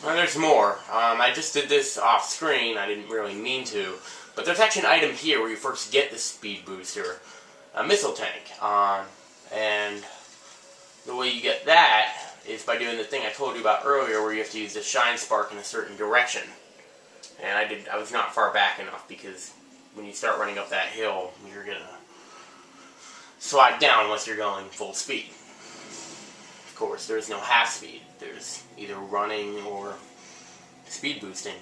Well, there's more. I just did this off screen. I didn't really mean to. But there's actually an item here where you first get the speed booster. A missile tank. And the way you get that is by doing the thing I told you about earlier where you have to use the shine spark in a certain direction. And I was not far back enough because when you start running up that hill, you're going to slide down unless you're going full speed. Of course, there's no half speed. There's either running or speed boosting.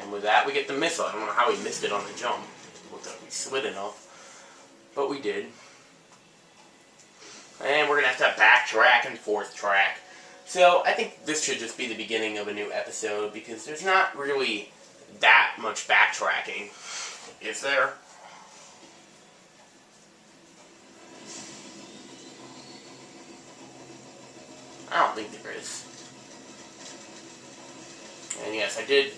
And with that, we get the missile. I don't know how we missed it on the jump. It looked like we slid enough. But we did. And we're going to have to backtrack and forth track. So I think this should just be the beginning of a new episode because there's not really that much backtracking. Is there? I don't think there is. And yes, I did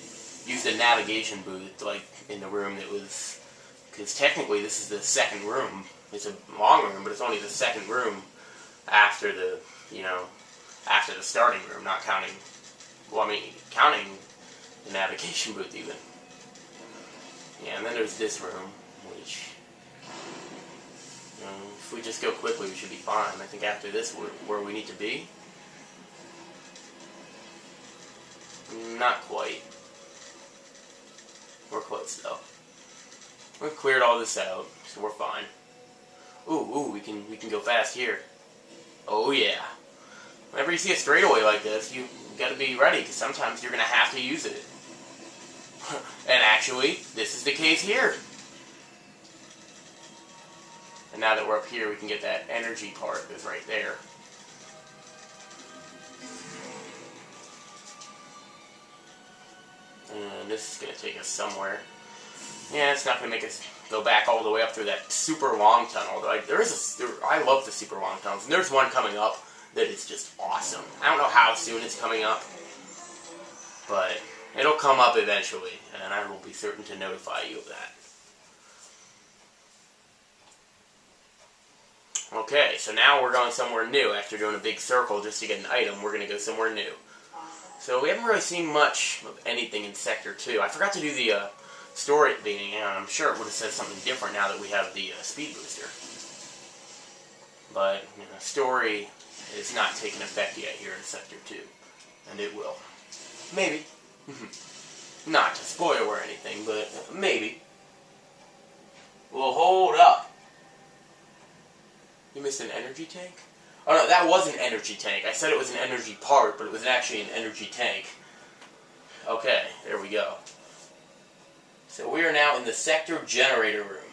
use the navigation booth, like, in the room that was... Because technically this is the second room. It's a long room, but it's only the second room after the, after the starting room, not counting... Well, I mean, counting the navigation booth, even. Yeah, and then there's this room, which... if we just go quickly, we should be fine. I think after this, we're where we need to be. Not quite. We're close, though. We've cleared all this out, so we're fine. Ooh, we can go fast here. Oh, yeah. Whenever you see a straightaway like this, you gotta be ready, because sometimes you're gonna have to use it. And actually, this is the case here. And now that we're up here, we can get that energy part that's right there. And this is going to take us somewhere. Yeah, it's not going to make us go back all the way up through that super long tunnel. I love the super long tunnels. And there's one coming up that is just awesome. I don't know how soon it's coming up, but it'll come up eventually, and I will be certain to notify you of that. Okay, so now we're going somewhere new. After doing a big circle just to get an item, we're going to go somewhere new. So we haven't really seen much of anything in Sector 2. I forgot to do the story at the beginning, and I'm sure it would have said something different now that we have the speed booster. But, story is not taking effect yet here in Sector 2. And it will. Maybe. Not to spoil or anything, but maybe. Well, hold up. You missed an energy tank? Oh no, that was an energy tank. I said it was an energy part, but it was actually an energy tank. Okay, there we go. So we are now in the sector generator room.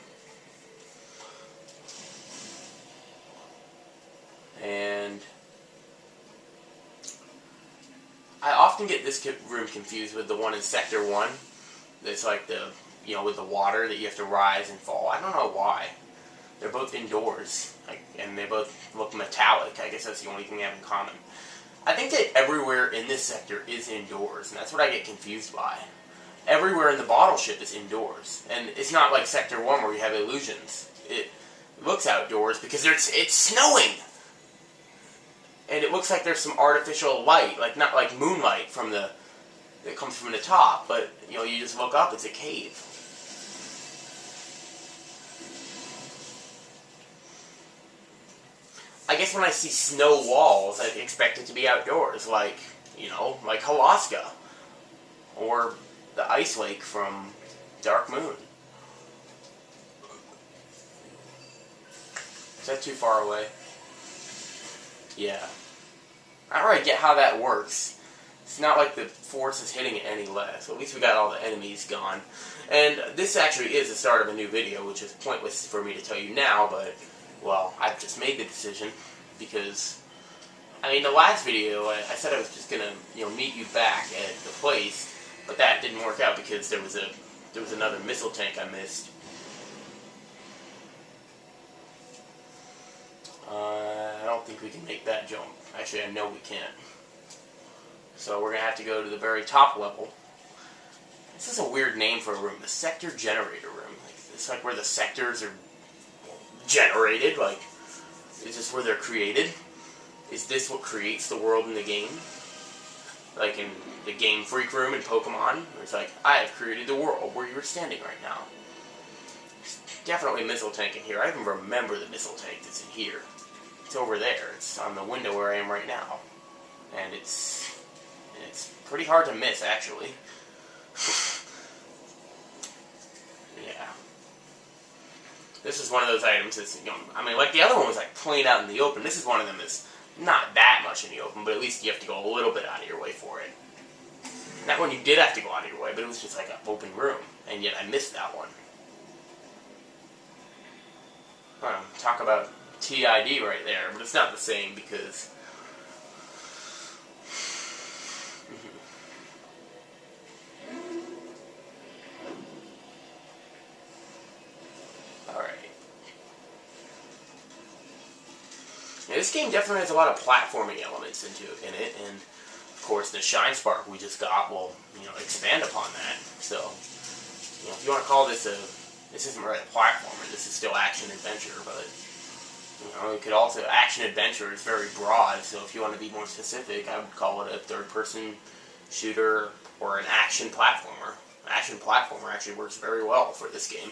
And I often get this room confused with the one in Sector 1. It's like the, with the water that you have to rise and fall. I don't know why. They're both indoors, and they both look metallic. I guess that's the only thing they have in common. I think that everywhere in this sector is indoors, and that's what I get confused by. Everywhere in the bottle ship is indoors, and it's not like Sector 1 where you have illusions. It looks outdoors because it's snowing! And it looks like there's some artificial light, not like moonlight that comes from the top, but you just look up, it's a cave. I guess when I see snow walls, I expect it to be outdoors, like Alaska, or the ice lake from Dark Moon. Is that too far away? Yeah. I don't really get how that works. It's not like the force is hitting it any less. At least we got all the enemies gone. And this actually is the start of a new video, which is pointless for me to tell you now, but... well, I've just made the decision because, the last video, I said I was just gonna, meet you back at the place, but that didn't work out because there was another missile tank I missed. I don't think we can make that jump. Actually, I know we can't. So we're gonna have to go to the very top level. This is a weird name for a room, the sector generator room. It's like where the sectors are generated, Is this where they're created? Is this what creates the world in the game? Like in the Game Freak room in Pokemon, where it's like, I have created the world where you're standing right now. There's definitely a missile tank in here. I even remember the missile tank that's in here. It's over there. It's on the window where I am right now. And it's pretty hard to miss, actually. Yeah. This is one of those items that's, you know, I mean, like the other one was like plain out in the open. This is one of them that's not that much in the open, but at least you have to go a little bit out of your way for it. That one you did have to go out of your way, but it was just like an open room, and yet I missed that one. Talk about TID right there, but it's not the same because... Alright. Yeah, this game definitely has a lot of platforming elements in it, and of course the Shine Spark we just got will, you know, expand upon that. So, you know, if you want to call this this isn't really a platformer, this is still action adventure, but, you know, it could also, action adventure is very broad, so if you want to be more specific, I would call it a third-person shooter or an action platformer. Action platformer actually works very well for this game.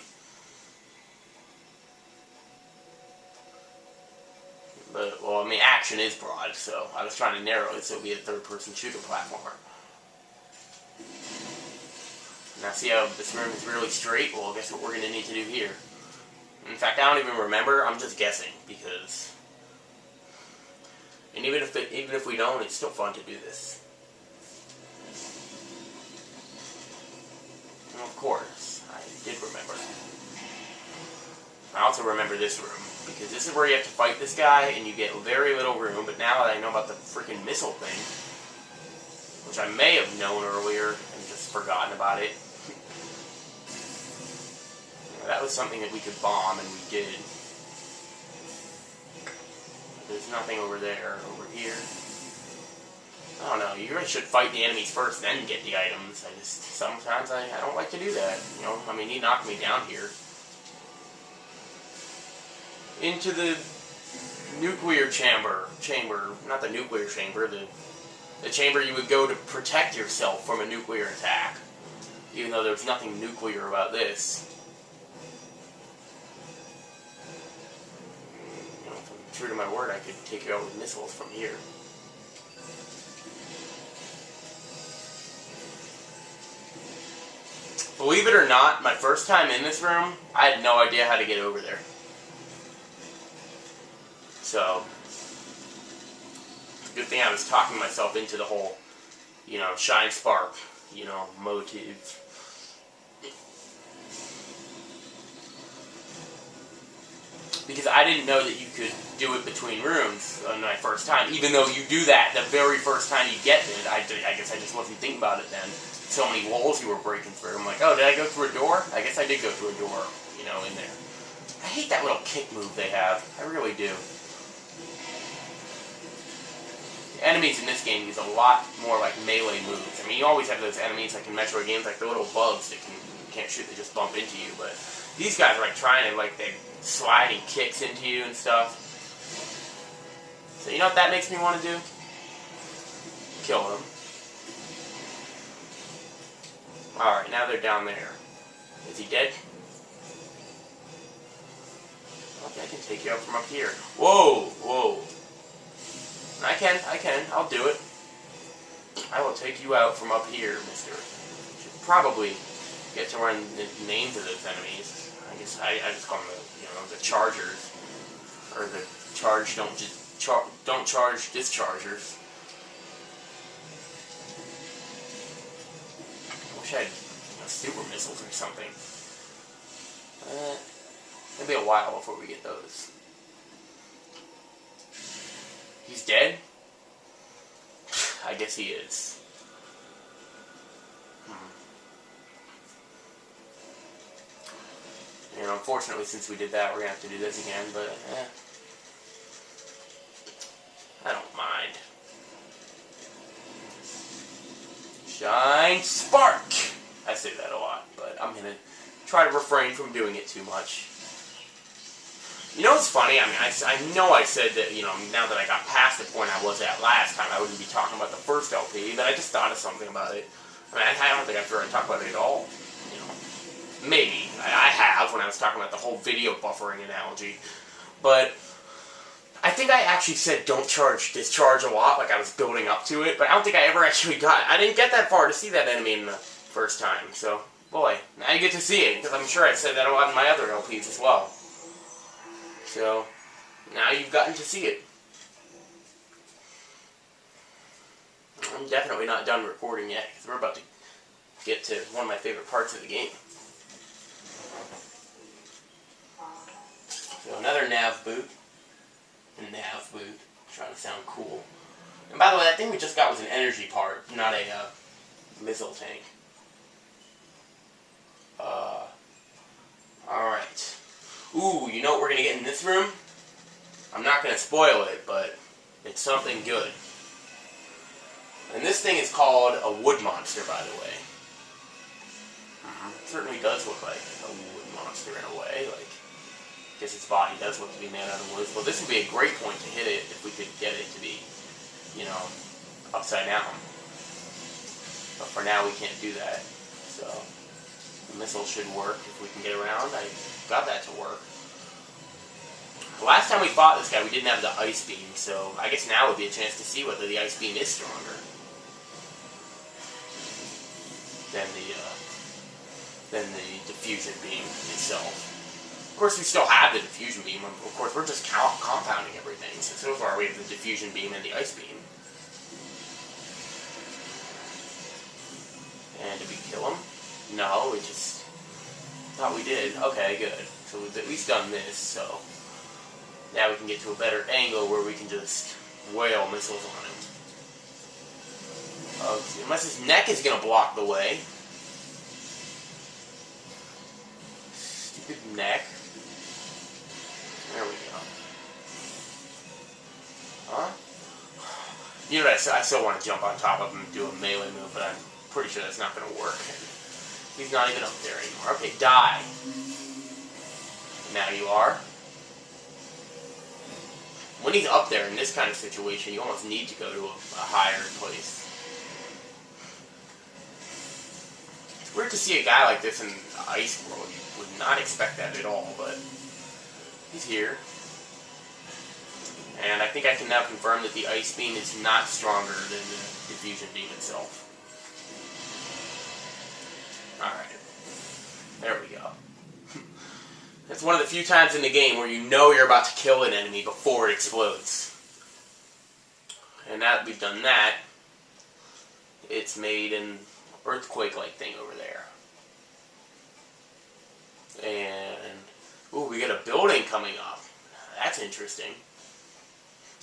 But, well, I mean, action is broad, so I was trying to narrow it so it would be a third-person shooter platformer. Now, see how this room is really straight? Well, guess what we're going to need to do here. In fact, I don't even remember. I'm just guessing, because... And even if we don't, it's still fun to do this. And of course, I did remember. I also remember this room, because this is where you have to fight this guy, and you get very little room, but now that I know about the freaking missile thing, which I may have known earlier, and just forgotten about it, that was something that we could bomb, and we did. There's nothing over there, over here. I don't know, you really should fight the enemies first, then get the items. Sometimes I don't like to do that, you know, I mean, he knocked me down here. Into the nuclear chamber, not the nuclear chamber, the chamber you would go to protect yourself from a nuclear attack. Even though there's nothing nuclear about this. You know, if I'm true to my word, I could take you out with missiles from here. Believe it or not, my first time in this room, I had no idea how to get over there. So, it's a good thing I was talking myself into the whole, you know, Shine Spark, you know, motive. Because I didn't know that you could do it between rooms on my first time. Even though you do that the very first time you get it, I guess I just wasn't thinking about it then. So many walls you were breaking through. I'm like, oh, did I go through a door? I guess I did go through a door, you know, in there. I hate that little kick move they have. I really do. Enemies in this game use a lot more like melee moves. I mean, you always have those enemies like in Metroid games, like the little bugs that can't shoot, they just bump into you. But these guys are like trying to, like, they sliding kicks into you and stuff. So you know what that makes me want to do? Kill them. Alright, now they're down there. Is he dead? Okay, I can take you out from up here. Whoa, whoa. I can, I'll do it. I will take you out from up here, mister. Should probably get to learn the names of those enemies. I guess I just call them the, you know, the chargers. Or the charge, don't charge dischargers. I wish I had, you know, super missiles or something. It'll be a while before we get those. He's dead? I guess he is. And unfortunately, since we did that, we're going to have to do this again, but I don't mind. Shine Spark! I say that a lot, but I'm going to try to refrain from doing it too much. You know what's funny? I mean, I know I said that, you know, now that I got past the point I was at last time, I wouldn't be talking about the first LP, but I just thought of something about it. I mean, I don't think I've really talked about it at all. You know, maybe. I have when I was talking about the whole video buffering analogy. But I think I actually said don't discharge a lot, like I was building up to it, but I don't think I ever actually I didn't get that far to see that enemy in the first time, so, boy, now you get to see it, because I'm sure I said that a lot in my other LPs as well. So, now you've gotten to see it. I'm definitely not done recording yet, because we're about to get to one of my favorite parts of the game. So, another nav boot. Nav boot. Trying to sound cool. And by the way, that thing we just got was an energy part, not a missile tank. Alright. Ooh, you know what we're going to get in this room? I'm not going to spoil it, but it's something good. And this thing is called a wood monster, by the way. It certainly does look like a wood monster in a way, like, I guess its body does look to be made out of wood. Well, this would be a great point to hit it if we could get it to be, you know, upside down. But for now, we can't do that. So, the missile should work if we can get around. I got that to work. The last time we fought this guy, we didn't have the ice beam, so I guess now would be a chance to see whether the ice beam is stronger than the diffusion beam itself. Of course, we still have the diffusion beam. Of course, we're just compounding everything. So far, we have the diffusion beam and the ice beam. And did we kill him? No, we just thought we did. Okay, good. So we've at least done this, so now we can get to a better angle where we can just wail missiles on him. Unless his neck is going to block the way. Stupid neck. There we go. Huh? You know what, I still want to jump on top of him and do a melee move, but I'm pretty sure that's not going to work. He's not even up there anymore. Okay, die. Now you are. When he's up there in this kind of situation, you almost need to go to a higher place. It's weird to see a guy like this in the ice world. You would not expect that at all, but he's here. And I think I can now confirm that the ice beam is not stronger than the diffusion beam itself. Alright. There we go. That's one of the few times in the game where you know you're about to kill an enemy before it explodes. And now that we've done that, it's made an earthquake-like thing over there. And, ooh, we got a building coming up. That's interesting.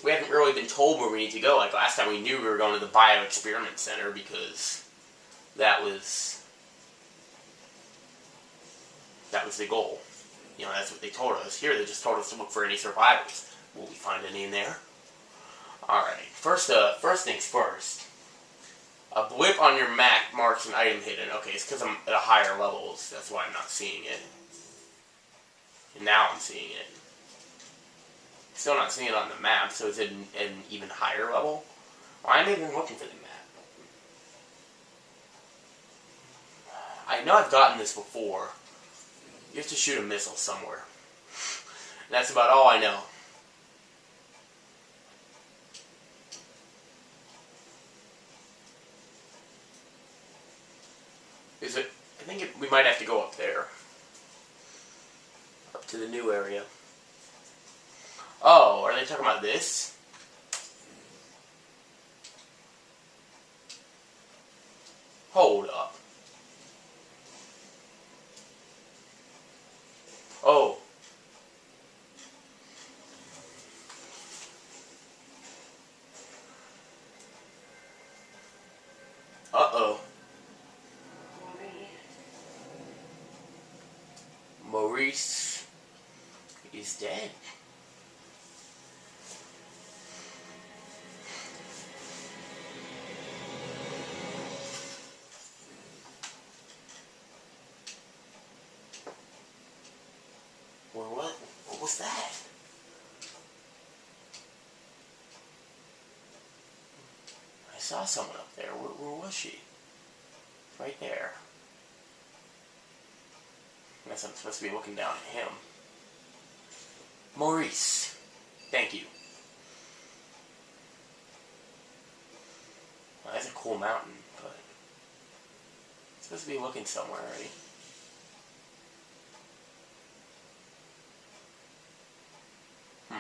We haven't really been told where we need to go. Like last time we knew we were going to the Bio-Experiment Center because that was the goal. You know, that's what they told us. Here, they just told us to look for any survivors. Will we find any in there? Alright, first things first. A blip on your map marks an item hidden. Okay, it's because I'm at a higher level. That's why I'm not seeing it. And now I'm seeing it. Still not seeing it on the map, so it's at an even higher level. Why am I even looking for the map? I know I've gotten this before. You have to shoot a missile somewhere. And that's about all I know. Is it? I think we might have to go up there. Up to the new area. Oh, are they talking about this? Hold up. Oh. Uh-oh. Maurice is dead. Well, what was that? I saw someone up there. Where was she? Right there. I guess I'm supposed to be looking down at him. Maurice. Thank you. Well, that's a cool mountain, but I'm supposed to be looking somewhere, right? I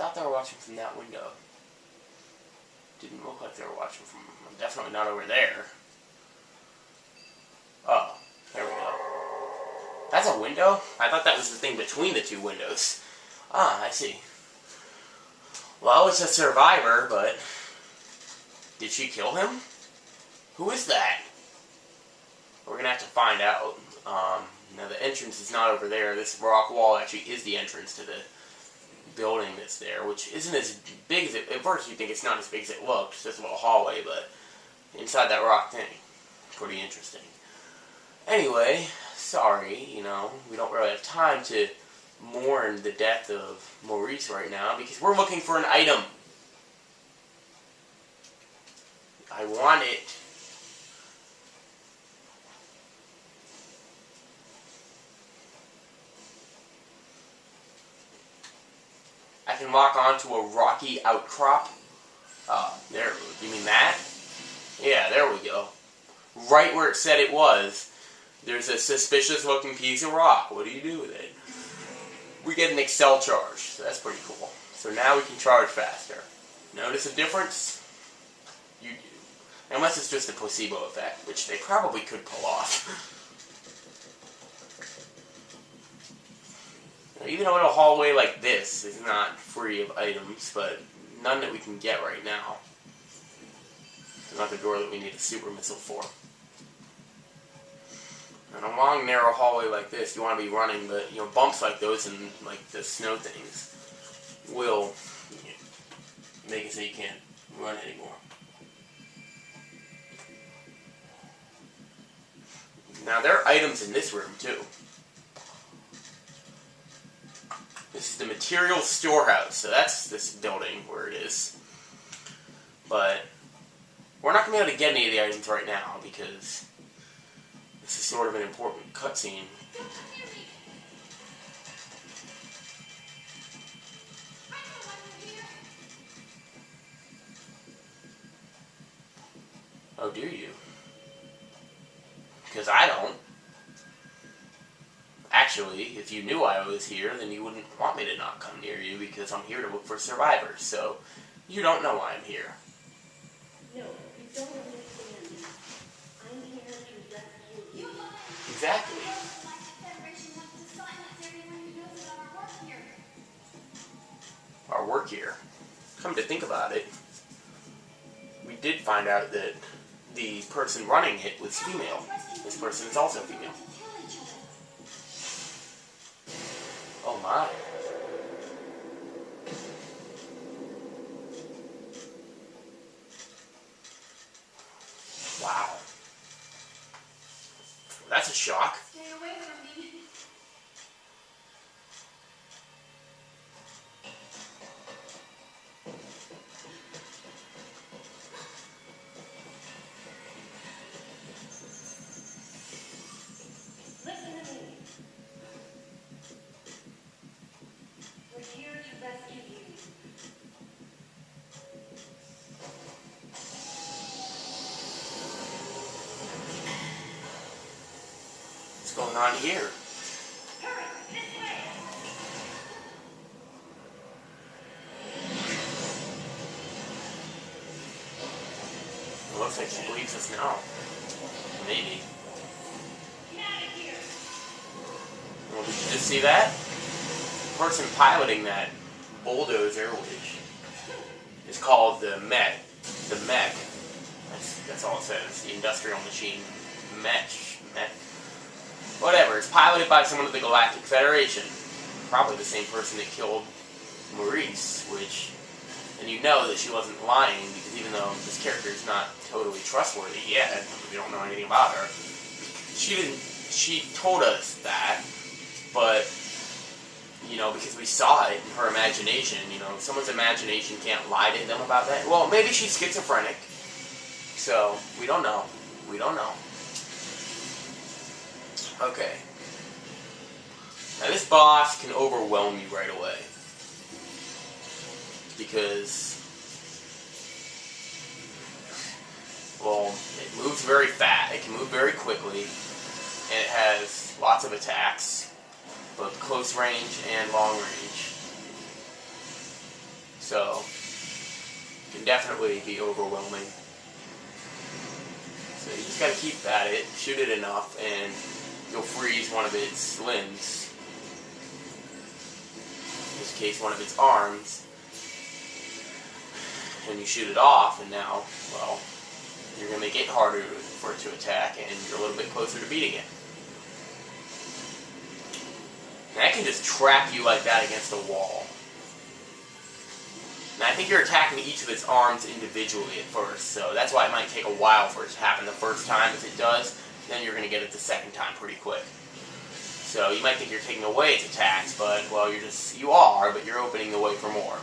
thought they were watching from that window. Didn't look like they were watching from... Definitely not over there. Oh, there we go. That's a window? I thought that was the thing between the two windows. Ah, I see. Well, it's a survivor, but... Did she kill him? Who is that? We're gonna have to find out. Now the entrance is not over there. This rock wall actually is the entrance to the building that's there, which isn't as big as it... At first you think it's not as big as it looks. It's just a little hallway, but inside that rock thing, pretty interesting. Anyway, sorry, you know, we don't really have time to mourn the death of Maurice right now because we're looking for an item. I want it. I can lock onto a rocky outcrop. There, you mean that? Yeah, there we go. Right where it said it was, there's a suspicious looking piece of rock. What do you do with it? We get an Excel charge, so that's pretty cool. So now we can charge faster. Notice a difference? You do. Unless it's just a placebo effect, which they probably could pull off. Even a little hallway like this is not free of items, but none that we can get right now. It's not the door that we need a super missile for. And a long, narrow hallway like this, you want to be running, but you know, bumps like those and like the snow things will make it so you can't run anymore. Now there are items in this room too. This is the material storehouse, so that's this building where it is. But we're not going to be able to get any of the items right now because this is sort of an important cutscene. Oh, do you? Because I don't. Actually, if you knew I was here, then you wouldn't want me to not come near you because I'm here to look for survivors, so you don't know why I'm here. No, you don't understand. I'm here to rescue you. Exactly. Our work here. Come to think about it, we did find out that the person running it was female. This person is also female. Oh my. Wow. That's a shock. Stay away from me. Listen to me. We're here to rescue you. What's going on here? Hurry, this way. It looks like she believes us now. Maybe. Get out of here. Well, did you just see that? The person piloting that bulldozer, which is called the mech. The mech. That's all it says. The industrial machine. Mech. Whatever. It's piloted by someone of the Galactic Federation. Probably the same person that killed Maurice, which And you know that she wasn't lying, because even though this character is not totally trustworthy yet, we don't know anything about her, she told us that, but, you know, because we saw it in her imagination, you know, someone's imagination can't lie to them about that. Well, maybe she's schizophrenic, so we don't know. We don't know. Okay. Now this boss can overwhelm you right away, because, well, it moves very fast, it can move very quickly, and it has lots of attacks, both close range and long range. So, it can definitely be overwhelming. So you just gotta keep at it, shoot it enough, and you'll freeze one of its limbs. In this case, one of its arms. And you shoot it off, and now, well, you're going to make it harder for it to attack, and you're a little bit closer to beating it. And that can just trap you like that against a wall. And I think you're attacking each of its arms individually at first, so that's why it might take a while for it to happen the first time. If it does, then you're going to get it the second time pretty quick. So you might think you're taking away its attacks, but, well, you are, but you're opening the way for more.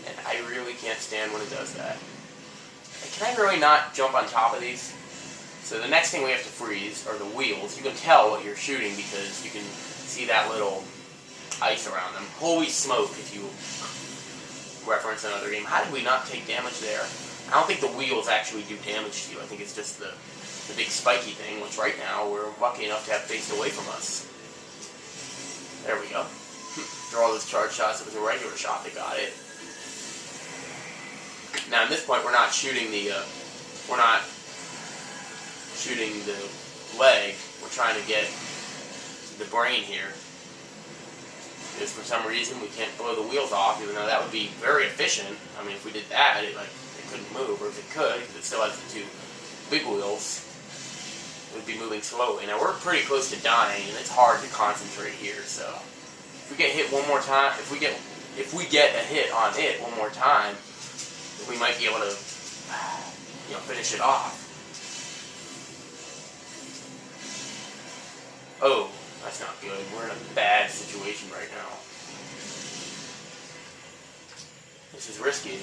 And I really can't stand when it does that. Can I really not jump on top of these? So the next thing we have to freeze are the wheels. You can tell what you're shooting because you can see that little ice around them. Holy smoke, if you reference another game. How did we not take damage there? I don't think the wheels actually do damage to you. I think it's just the big spiky thing, which right now we're lucky enough to have faced away from us. There we go. Through all those charge shots, it was a regular shot that got it. Now at this point, we're not shooting the leg. We're trying to get the brain here. Because for some reason we can't blow the wheels off, even though that would be very efficient. I mean, if we did that, it couldn't move, or if it could, because it still has the two big wheels, it would be moving slowly. Now we're pretty close to dying, and it's hard to concentrate here. So if we get hit one more time, if we get a hit on it one more time, we might be able to, you know, finish it off. Oh, that's not good. We're in a bad situation right now. This is risky.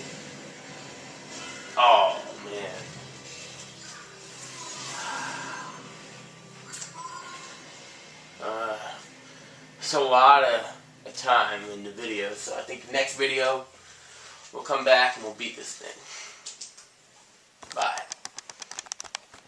Oh, man. It's a lot of time in the video, so I think the next video we'll come back and we'll beat this thing.